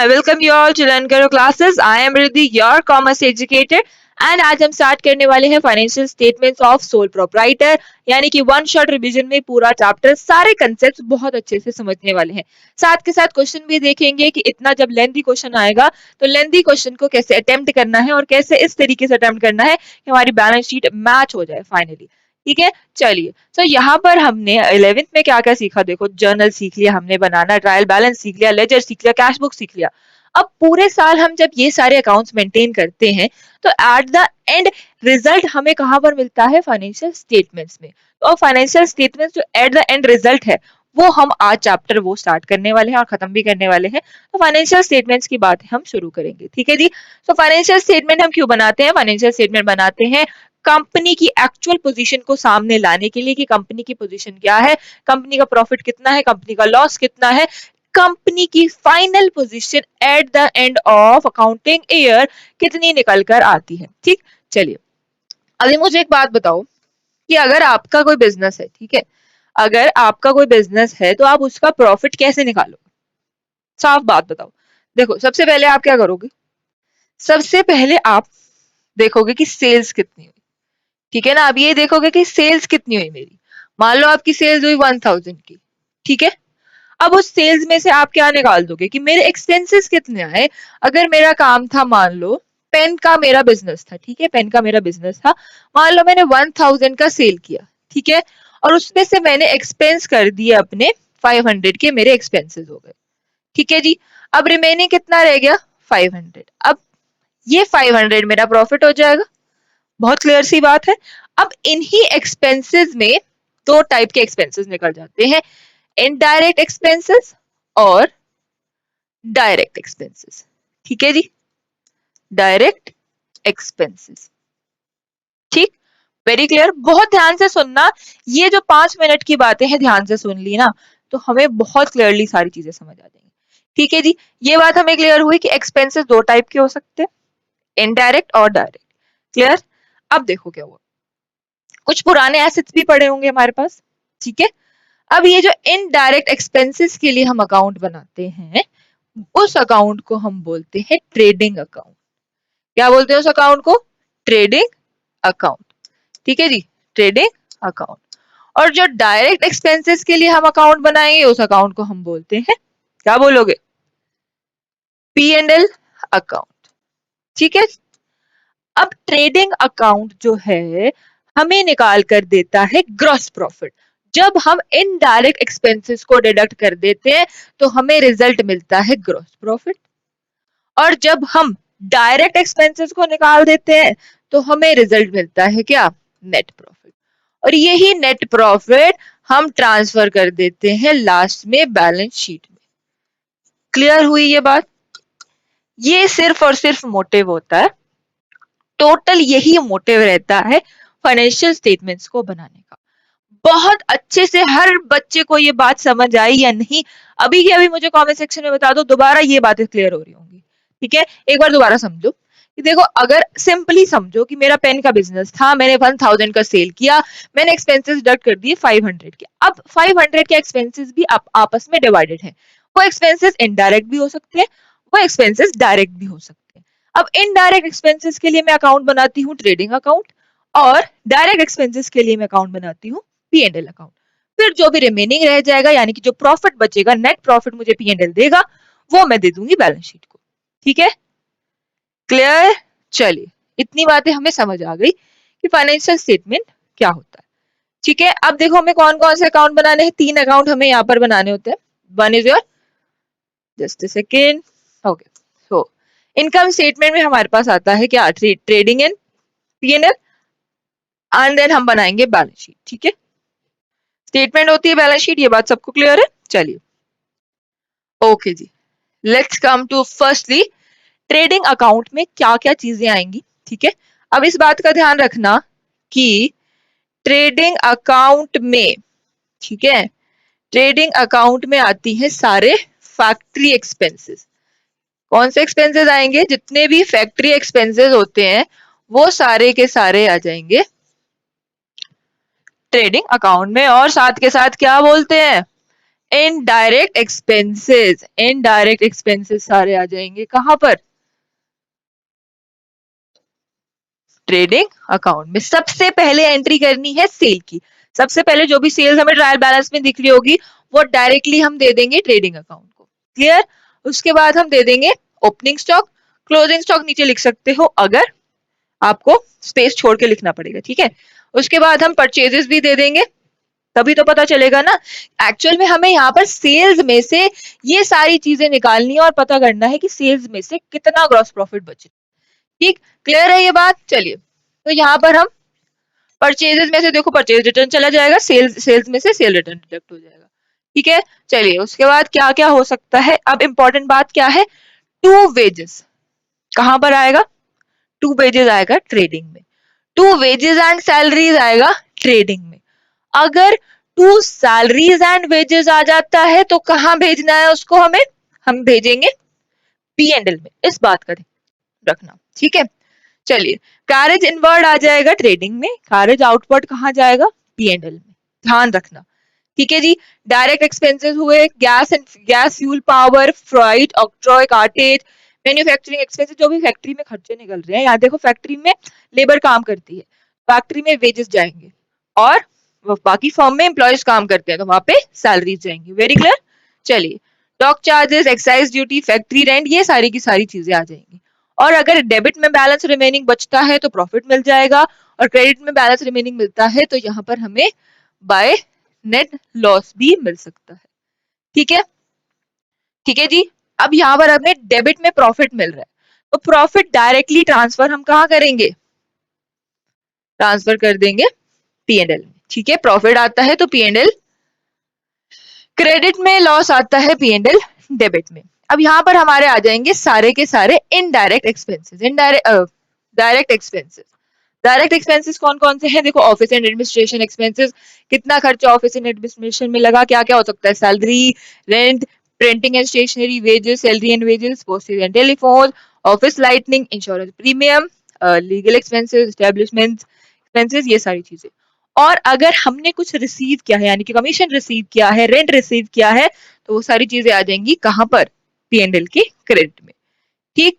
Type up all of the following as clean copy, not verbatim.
I welcome you all to Learn Karo classes. I am Riddhi, your commerce educator. And आज हम start करने वाले हैं financial statements of sole proprietor, यानी कि वन शॉट रिवीजन में पूरा चैप्टर सारे कंसेप्ट बहुत अच्छे से समझने वाले हैं। साथ के साथ क्वेश्चन भी देखेंगे कि इतना जब लेंथी क्वेश्चन आएगा तो लेंथी क्वेश्चन को कैसे अटेम्प्ट करना है और कैसे इस तरीके से अटेम्प्ट करना है कि हमारी बैलेंस शीट मैच हो जाए फाइनली। ठीक है, चलिए। तो यहाँ पर हमने 11th में क्या क्या सीखा, देखो जर्नल सीख लिया हमने बनाना, ट्रायल बैलेंस सीख लिया, लेजर सीख लिया, कैश बुक सीख लिया। अब पूरे साल हम जब ये सारे अकाउंट्स मेंटेन करते हैं तो एट द एंड रिजल्ट हमें कहां पर मिलता है, फाइनेंशियल स्टेटमेंट्स में। तो फाइनेंशियल स्टेटमेंट्स जो एट द एंड रिजल्ट है वो हम आज चैप्टर वो स्टार्ट करने वाले हैं और खत्म भी करने वाले हैं। तो फाइनेंशियल स्टेटमेंट्स की बात हम शुरू करेंगे, ठीक है जी। तो फाइनेंशियल स्टेटमेंट हम क्यों बनाते हैं? फाइनेंशियल स्टेटमेंट बनाते हैं कंपनी की एक्चुअल पोजीशन को सामने लाने के लिए कि कंपनी की पोजीशन क्या है, कंपनी का प्रॉफिट कितना है, कंपनी का लॉस कितना है, कंपनी की final position at the end of accounting year कितनी निकल कर आती है। ठीक, चलिए। अभी मुझे एक बात बताओ कि अगर आपका कोई बिजनेस है, ठीक है, अगर आपका कोई बिजनेस है तो आप उसका प्रॉफिट कैसे निकालोगे? साफ बात बताओ। देखो, सबसे पहले आप क्या करोगे? सबसे पहले आप देखोगे कि सेल्स कितनी हुई, ठीक है ना। अब ये देखोगे कि सेल्स कितनी हुई मेरी। मान लो आपकी सेल्स हुई 1000 की, ठीक है। अब उस सेल्स में से आप क्या निकाल दोगे कि मेरे एक्सपेंसेस कितने आए। अगर मेरा काम था, मान लो पेन का मेरा बिजनेस था, ठीक है, पेन का मेरा बिजनेस था, मान लो मैंने 1000 का सेल किया, ठीक है, और उसमें से मैंने एक्सपेंस कर दिए अपने 500 के, मेरे एक्सपेंसेस हो गए, ठीक है जी। अब रिमेनिंग कितना रह गया? 500। अब ये 500 मेरा प्रॉफिट हो जाएगा। बहुत क्लियर सी बात है। अब इन्हीं एक्सपेंसेस में दो टाइप के एक्सपेंसेस निकल जाते हैं, इनडायरेक्ट एक्सपेंसेस और डायरेक्ट एक्सपेंसेस, ठीक है जी, डायरेक्ट एक्सपेंसेस। ठीक, वेरी क्लियर। बहुत ध्यान से सुनना, ये जो 5 मिनट की बातें हैं ध्यान से सुन ली ना तो हमें बहुत क्लियरली सारी चीजें समझ आ जाएंगी, ठीक है जी। ये बात हमें क्लियर हुई कि एक्सपेंसेस दो टाइप के हो सकते हैं, इनडायरेक्ट और डायरेक्ट। क्लियर। अब देखो क्या हुआ, कुछ पुराने एसेट्स भी पड़े होंगे हमारे पास, ठीक है। अब ये जो इनडायरेक्ट एक्सपेंसेस के लिए हम अकाउंट बनाते हैं उस अकाउंट को हम बोलते हैं ट्रेडिंग अकाउंट। क्या बोलते हैं उस अकाउंट को? ट्रेडिंग अकाउंट, ठीक है जी, ट्रेडिंग अकाउंट। और जो डायरेक्ट एक्सपेंसेस के लिए हम अकाउंट बनाएंगे उस अकाउंट को हम बोलते हैं, क्या बोलोगे? P&L अकाउंट, ठीक है। अब ट्रेडिंग अकाउंट जो है हमें निकाल कर देता है ग्रॉस प्रॉफिट। जब हम इनडायरेक्ट एक्सपेंसेस को डिडक्ट कर देते हैं तो हमें रिजल्ट मिलता है ग्रॉस प्रॉफिट, और जब हम डायरेक्ट एक्सपेंसेस को निकाल देते हैं तो हमें रिजल्ट मिलता है क्या? Net profit. और यही नेट प्रॉफिट हम ट्रांसफर कर देते हैं लास्ट में बैलेंस शीट में। क्लियर हुई ये बात? ये सिर्फ और सिर्फ मोटिव होता है, टोटल यही मोटिव रहता है फाइनेंशियल स्टेटमेंट्स को बनाने का। बहुत अच्छे से हर बच्चे को ये बात समझ आई या नहीं, अभी की अभी मुझे कमेंट सेक्शन में बता दो, दोबारा ये बातें क्लियर हो रही होंगी, ठीक है। एक बार दोबारा समझो कि देखो, अगर सिंपली समझो कि मेरा पेन का बिजनेस था, मैंने 1000 का सेल किया, मैंने एक्सपेंसेस डिडक्ट कर दिए 500 के। अब 500 के एक्सपेंसेस भी आपस में डिवाइडेड है। वो एक्सपेंसेस इनडायरेक्ट भी हो सकते हैं, वो एक्सपेंसेस डायरेक्ट भी हो सकते हैं। अब इनडायरेक्ट एक्सपेंसेस के लिए मैं अकाउंट बनाती हूँ ट्रेडिंग अकाउंट, और डायरेक्ट एक्सपेंसेस के लिए मैं अकाउंट बनाती हूँ P&L अकाउंट। फिर जो भी रिमेनिंग रह जाएगा, यानी कि जो प्रॉफिट बचेगा, नेट प्रॉफिट मुझे P&L देगा, वो मैं दे दूंगी बैलेंस शीट को, ठीक है। क्लियर? चलिए, इतनी बातें हमें समझ आ गई कि फाइनेंशियल स्टेटमेंट क्या होता है, ठीक है। अब देखो हमें कौन कौन से अकाउंट बनाने हैं। 3 अकाउंट हमें यहाँ पर बनाने होते हैं। One is your, just a second, okay. So income statement में हमारे पास आता है क्या? Trading and P&L, and then हम बनाएंगे बैलेंस शीट, ठीक है। स्टेटमेंट होती है बैलेंस शीट, ये बात सबको क्लियर है? चलिए, ओके जी। Let's come to firstly trading account में क्या क्या चीजें आएंगी, ठीक है। अब इस बात का ध्यान रखना कि ट्रेडिंग अकाउंट में, ठीक है, ट्रेडिंग अकाउंट में आती है सारे फैक्ट्री एक्सपेंसेस। कौन से एक्सपेंसेस आएंगे? जितने भी फैक्ट्री एक्सपेंसेस होते हैं वो सारे के सारे आ जाएंगे ट्रेडिंग अकाउंट में। और साथ के साथ क्या बोलते हैं? इनडायरेक्ट एक्सपेंसेस, इनडायरेक्ट एक्सपेंसेस सारे आ जाएंगे कहां पर, ट्रेडिंग अकाउंट में। सबसे पहले एंट्री करनी है सेल की, सबसे पहले जो भी सेल्स हमें ट्रायल बैलेंस में दिख रही होगी वो डायरेक्टली हम दे देंगे ट्रेडिंग अकाउंट को, क्लियर। उसके बाद हम दे देंगे ओपनिंग स्टॉक, क्लोजिंग स्टॉक नीचे लिख सकते हो अगर आपको स्पेस छोड़ के लिखना पड़ेगा, ठीक है। उसके बाद हम परचेजेस भी दे देंगे, तभी तो पता चलेगा ना। एक्चुअल में हमें यहाँ पर सेल्स में से ये सारी चीजें निकालनी है और पता करना है कि सेल्स में से कितना ग्रॉस प्रॉफिट बचे, ठीक, क्लियर है ये बात। चलिए, तो यहाँ पर हम परचेजेस में से देखो परचेज रिटर्न चला जाएगा, सेल्स में से सेल रिटर्न डिडक्ट हो जाएगा, ठीक है। चलिए, उसके बाद क्या क्या हो सकता है, अब इंपॉर्टेंट बात क्या है, टू वेजेस कहां पर आएगा, टू वेजेस आएगा ट्रेडिंग में, टू वेजेस एंड सैलरीज आएगा ट्रेडिंग में। अगर टू सैलरीज एंड वेजेस आ जाता है तो कहां भेजना है उसको हमें, हम भेजेंगे पी एंड एल में, इस बात का रखना, ठीक है। चलिए, कैरेज इनवर्ड आ जाएगा ट्रेडिंग में, कैरेज आउटवर्ड कहां जाएगा, पी एंड एल में, ध्यान रखना, ठीक है जी। डायरेक्ट एक्सपेंसेस हुए gas fuel power freight octroi cartage, manufacturing expenses जो भी फैक्ट्री में खर्चे निकल रहे हैं, यहाँ देखो फैक्ट्री में लेबर काम करती है, फैक्ट्री में वेजेस जाएंगे, और बाकी फर्म में एम्प्लॉयज काम करते हैं तो वहां पे सैलरीज जाएंगी, वेरी क्लियर। चलिए, dock charges, excise duty, factory rent, ये सारी की सारी चीजें आ जाएंगी। और अगर डेबिट में बैलेंस रिमेनिंग बचता है तो प्रॉफिट मिल जाएगा, और क्रेडिट में बैलेंस रिमेनिंग मिलता है तो यहाँ पर हमें बाय नेट लॉस भी मिल सकता है, ठीक है, ठीक है जी। अब यहाँ पर हमें डेबिट में प्रॉफिट मिल रहा है तो प्रॉफिट डायरेक्टली ट्रांसफर हम कहाँ करेंगे, ट्रांसफर कर देंगे पी एंड एल में, ठीक है। प्रॉफिट आता है तो पी एंड एल क्रेडिट में, लॉस आता है पी एंड एल डेबिट में। अब यहाँ पर हमारे आ जाएंगे सारे के सारे indirect expenses, indirect direct expenses. Direct expenses कौन कौन से हैं, देखो ऑफिस एंड एडमिनिस्ट्रेशन एक्सपेंसेस, कितना खर्चा ऑफिस एंड एडमिनिस्ट्रेशन में लगा, क्या क्या हो सकता है, salary, rent, printing and stationery, wages, salary and wages, postage and telephone, office lightning, insurance premium, legal expenses, establishment expenses, ये सारी चीजें। और अगर हमने कुछ रिसीव किया है यानी कि कमीशन रिसीव किया है, रेंट रिसीव किया है, तो वो सारी चीजें आ जाएंगी कहां पर, पी एंड एल के क्रेडिट में, ठीक।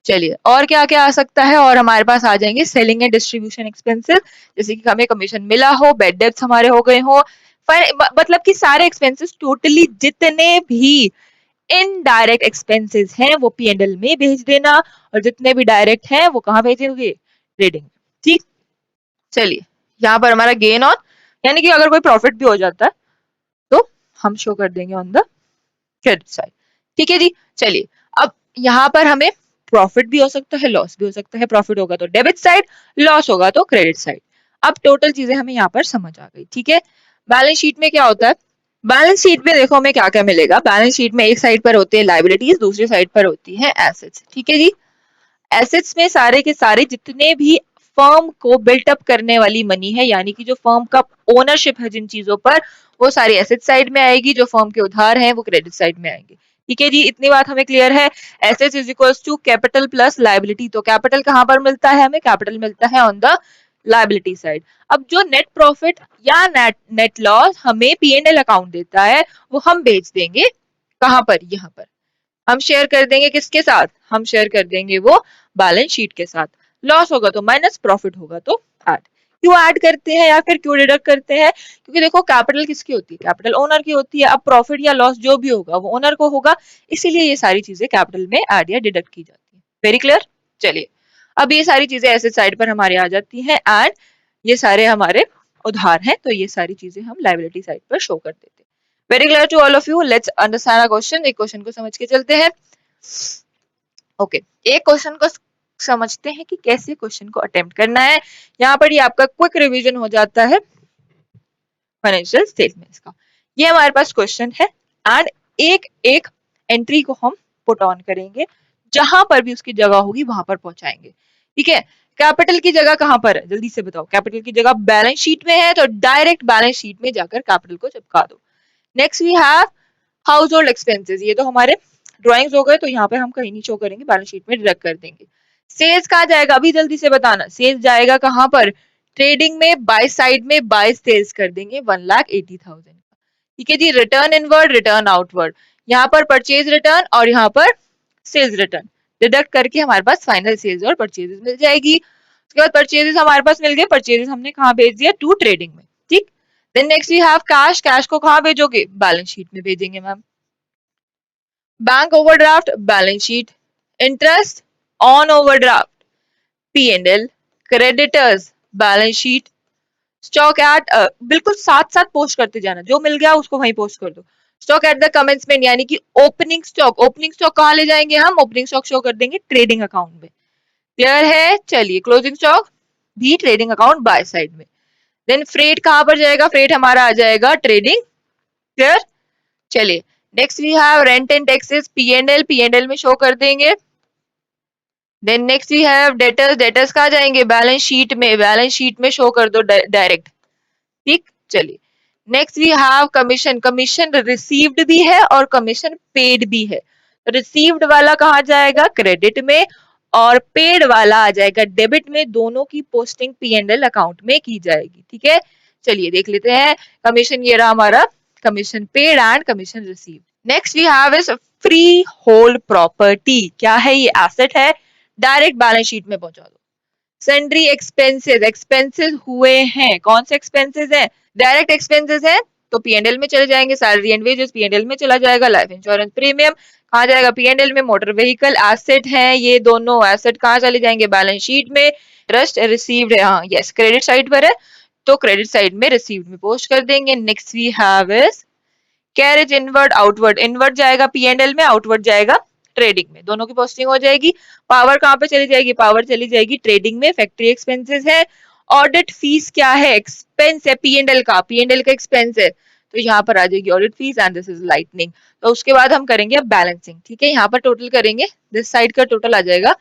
चलिए, और क्या क्या आ सकता है, और हमारे पास आ जाएंगे सेलिंग एंड डिस्ट्रीब्यूशन एक्सपेंसेस, जैसे कि हमें कमीशन मिला हो, बैड डेब्ट्स हमारे हो गए हो, मतलब कि सारे एक्सपेंसेस टोटली जितने भी इनडायरेक्ट एक्सपेंसेस हैं वो पी एंड एल में भेज देना, और जितने भी डायरेक्ट हैं वो कहाँ भेजेंगे, ट्रेडिंग, ठीक। चलिए, यहाँ पर हमारा गेन ऑन, यानी कि अगर कोई प्रॉफिट भी हो जाता है तो हम शो कर देंगे ऑन द क्रेडिट साइड, ठीक है जी। चलिए, अब यहाँ पर हमें प्रॉफिट भी हो सकता है, लॉस भी हो सकता है, प्रॉफिट होगा तो डेबिट साइड, लॉस होगा तो क्रेडिट साइड। अब टोटल चीजें हमें यहाँ पर समझ आ गई, ठीक है। बैलेंस शीट में क्या होता है, बैलेंस शीट में देखो हमें क्या क्या मिलेगा, बैलेंस शीट में एक साइड पर होते हैं लाइबिलिटीज, दूसरी साइड पर होती है एसेट्स, ठीक है जी। एसेट्स में सारे के सारे जितने भी फर्म को बिल्टअप करने वाली मनी है, यानी कि जो फर्म का ओनरशिप है जिन चीजों पर, वो सारी एसेट साइड में आएगी, जो फर्म के उधार हैं वो क्रेडिट साइड में आएंगे, ठीक है जी। इतनी बात हमें क्लियर है। Assets is equals to capital plus liability, तो कैपिटल कहां पर मिलता है हमें, कैपिटल मिलता है ऑन द लायबिलिटी साइड। अब जो नेट प्रॉफिट या नेट लॉस हमें पी एंड एल अकाउंट देता है वो हम बेच देंगे कहां पर, यहाँ पर हम शेयर कर देंगे, किसके साथ, हम शेयर कर देंगे वो बैलेंस शीट के साथ। लॉस होगा तो माइनस, प्रॉफिट होगा तो ऐड। क्यों ऐड करते हैं या फिर क्यों डिडक्ट करते हैं, क्योंकि देखो कैपिटल किसकी होती है, कैपिटल ओनर की होती है। अब प्रॉफिट या लॉस जो भी होगा वो ओनर को होगा, इसीलिए ये सारी चीजें कैपिटल में ऐड या डिडक्ट की जाती है, वेरी क्लियर। चलिए, अब ये सारी चीजें ऐसे साइड पर हमारे आ जाती हैं, एंड ये सारे हमारे उधार हैं तो ये सारी चीजें हम लायबिलिटी साइड पर शो कर देते हैं। Very clear to all of you, let's understand a question, एक क्वेश्चन को समझ के चलते हैं। ओके, एक क्वेश्चन को समझते हैं कि कैसे क्वेश्चन को अटेम्प्ट करना है। यहाँ पर ये आपका क्विक रिवीजन हो जाता है फाइनेंशियल स्टेटमेंट्स का। ये हमारे पास क्वेश्चन है, एंड एक एक एंट्री को हम पुट ऑन करेंगे, जहां पर भी उसकी जगह होगी वहां पर पहुंचाएंगे, ठीक है। कैपिटल की जगह कहां पर है, जल्दी से बताओ, कैपिटल की जगह बैलेंस शीट में है तो डायरेक्ट बैलेंस शीट में जाकर कैपिटल को चिपका दो। Next we have household expenses, ये तो हमारे ड्राइंग्स हो गए तो यहाँ पे हम कहीं नहीं शो करेंगे, बैलेंस शीट में डिडक्ट कर देंगे। सेल्स कहाँ जाएगा, अभी जल्दी से बताना, सेल्स जाएगा कहाँ पर, ट्रेडिंग में बाय साइड में बाय सेल्स कर देंगे 1,80,000 का, ठीक है जी, रिटर्न इनवर्ड, रिटर्न आउटवर्ड, यहाँ पर परचेज रिटर्न और यहाँ पर सेल्स रिटर्न डिडक्ट करके हमारे पास फाइनल सेल्स और परचेजेस मिल जाएगी। उसके बाद परचेजेस हमारे पास मिल गए, परचेजेस हमने कहाँ भेज दिया, टू ट्रेडिंग में, ठीक। Then next we have cash, cash को कहाँ भेजोगे, बैलेंस शीट में भेजेंगे ma'am. Bank overdraft, balance sheet. Interest on overdraft, P&L, creditors, balance sheet. Stock at, बिल्कुल साथ साथ पोस्ट करते जाना, जो मिल गया उसको वहीं पोस्ट कर दो। स्टॉक एट द कमेंसमेंट यानी कि ओपनिंग स्टॉक, ओपनिंग स्टॉक कहाँ ले जाएंगे हम, ओपनिंग स्टॉक शो कर देंगे ट्रेडिंग अकाउंट में। क्लियर है, चलिए क्लोजिंग स्टॉक भी ट्रेडिंग अकाउंट बाय साइड में। देन फ्रेट कहाँ पर जाएगा, फ्रेट हमारा आ जाएगा ट्रेडिंग। क्लियर, चलिए next we have rent and taxes, P&L, P&L में शो कर देंगे। Then next we have debtors, debtors कहाँ जाएंगे, बैलेंस शीट में, बैलेंस शीट में शो कर दो डायरेक्ट, ठीक। चलिए next we have commission, commission received भी है और कमीशन पेड भी है। रिसीव्ड वाला कहाँ जाएगा, क्रेडिट में, और पेड वाला आ जाएगा डेबिट में। दोनों की पोस्टिंग P&L अकाउंट में की जाएगी, ठीक है। चलिए देख लेते हैं कमीशन, ये रहा हमारा commission paid and commission receive. Next we have is freehold property, क्या है ये, एसेट है, डायरेक्ट बैलेंस शीट में पहुंचा दो। सन्ड्री एक्सपेंसेस, एक्सपेंसेस हुए हैं, कौन से एक्सपेंसेस हैं, डायरेक्ट एक्सपेंसेस हैं तो P&L में चले जाएंगे, सैलरी एंड वेजेस P&L में चला जाएगा, लाइफ इंश्योरेंस प्रीमियम कहाँ जाएगा, P&L में, मोटर व्हीकल एसेट है, ये दोनों एसेट कहाँ चले जाएंगे, बैलेंस शीट में। ट्रस्ट रिसीव्ड है, हाँ यस क्रेडिट साइड पर है तो क्रेडिट साइड में रिसीव्ड में पोस्ट कर देंगे। Next we have is carriage inward outward, inward जाएगा P&L में, आउटवर्ड जाएगा ट्रेडिंग में, दोनों की पोस्टिंग हो जाएगी। पावर कहाँ पे चली जाएगी, पावर चली जाएगी ट्रेडिंग में। फैक्ट्री एक्सपेंसेस है, ऑडिट फीस क्या है, एक्सपेंस है P&L का, P&L का एक्सपेंस है तो यहाँ पर आ जाएगी audit fees and this is lightning. तो उसके बाद हम करेंगे अब बैलेंसिंग, ठीक है। यहाँ पर टोटल करेंगे, दिस साइड का टोटल आ जाएगा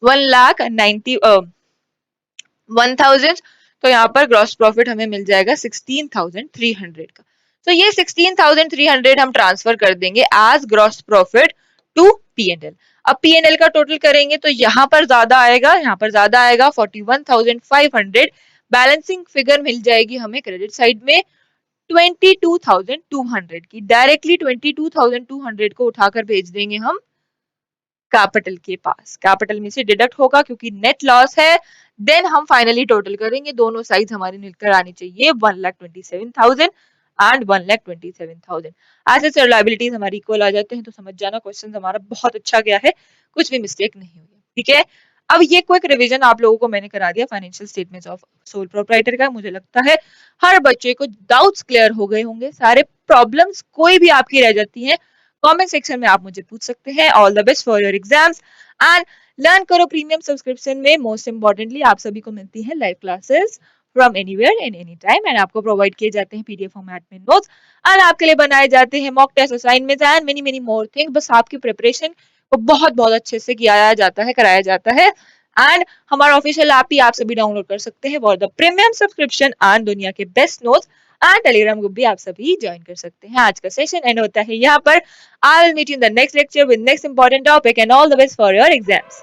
1,90,000, तो यहाँ पर ग्रॉस प्रॉफिट हमें मिल जाएगा 16,300 का। तो ये 16,300 हम ट्रांसफर कर देंगे as gross profit to P&L। अब P&L का टोटल करेंगे तो यहाँ पर ज्यादा आएगा, यहाँ पर ज्यादा आएगा 41,500। बैलेंसिंग फिगर मिल जाएगी हमें क्रेडिट साइड में 22,200 की, डायरेक्टली 22,200 को उठाकर भेज देंगे हम कैपिटल के पास, कैपिटल में से डिडक्ट होगा क्योंकि नेट लॉस है। देन हम फाइनली टोटल करेंगे, दोनों साइड हमारी मिलकर आनी चाहिए 1,27,000 एंड 1,27,000। एसेट्स और लायबिलिटीज हमारी इक्वल आ जाते हैं तो समझ जाना क्वेश्चन हमारा बहुत अच्छा गया है, कुछ भी मिस्टेक नहीं हुई, ठीक है। अब ये क्विक रिवीजन आप लोगों को मैंने करा दिया financial statements of sole proprietor का। मुझे लगता है हर बच्चे को डाउट्स क्लियर हो गए होंगे, सारे प्रॉब्लम्स कोई भी आपकी रह जाती है कमेंट सेक्शन में आप मुझे पूछ सकते हैं। All the best for your exams and learn करो प्रीमियम सब्सक्रिप्शन में। मोस्ट इंपॉर्टेंटली आप सभी को मिलती है live classes from anywhere in any time and आपको प्रोवाइड किए जाते हैं PDF फॉर्मेट में नोट्स एंड आपके लिए बनाए जाते हैं mock test assignments and many many more thing. बस आपकी प्रिपरेशन को बहुत बहुत अच्छे से किया जाता है, कराया जाता है एंड हमारा ऑफिशियल ऐप भी आप सभी डाउनलोड कर सकते हैं for the premium subscription and दुनिया के best notes and Telegram group भी आप सभी ज्वाइन कर सकते हैं। आज का सेशन एंड होता है यहाँ पर। I will meet you in the next lecture with next important topic and all the best for your exams.